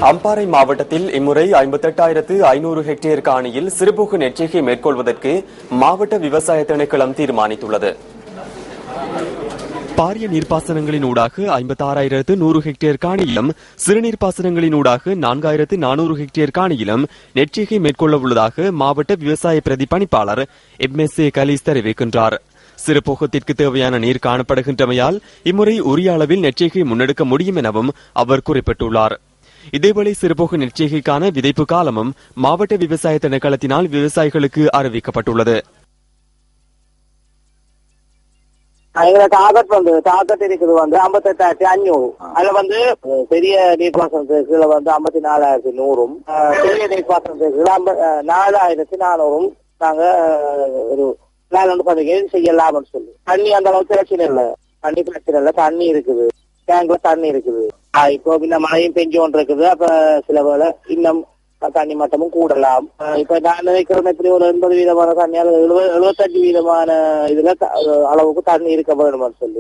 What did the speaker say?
அம்பாறை மாவட்டத்தில் இம்முறை 58,500 ஹெக்டேர் காணியில் சிறுபோக நெற்செய்கை மேற்கொள்வதற்கு மாவட்ட விவசாய திணைக்களம் தீர்மானித்துள்ளது. பாரிய நீர்ப்பாசனங்களினூடாக 56,100 ஹெக்டேர் காணியிலும் சிறுநீர்ப்பாசனங்களினூடாக 4,400 ஹெக்டேர் காணியிலும் நெற்செய்கை மேற்கொள்ள உள்ளதாக மாவட்ட விவசாய பிரதிபலிப்பாளர் MSA கலீஸ் தெரிவிக்கின்றார். சிறுபோகத்திற்கு தேவையான நீர் காணப்படுகின்றமையால் இம்முறை உரிய அளவில் நெற்செய்கை முன்னெடுக்க முடியும் எனவும் அவர் குறிப்பிட்டுள்ளார். இதேவேளை சிறுபோக நெற்செய்கைக்கான விதைப்பு காலமும் மாவட்ட விவசாய திணைக்களத்தினால் விவசாயிகளுக்கு அறிவிக்கப்பட்டுள்ளது. டார்கெட் இருக்குது 58,500. அதுல பெரிய நீர்ப்பாசனத்துக்கு 54,100, பெரிய நீர்ப்பாசனத்துக்கு 4,400 நாங்க ஒரு பிளான் ஒன்று பண்ணி செய்யலாம்னு சொல்லி. தண்ணி அந்த அளவுக்கு பிரச்சனை இல்லை, தண்ணி பிரச்சனை இல்லை, தண்ணி இருக்குது, டேங்க்ல தண்ணி இருக்குது. இப்போ இன்னும் மழையும் பெஞ்சு கொண்டு இருக்குது. அப்ப சில வேளை இன்னும் தண்ணி மட்டமும் கூடலாம். இப்ப நான் நினைக்கிறேன் இப்படி ஒரு 80% தண்ணியால் 75% இதுல அளவுக்கு தண்ணி இருக்க வேணும்னு சொல்லி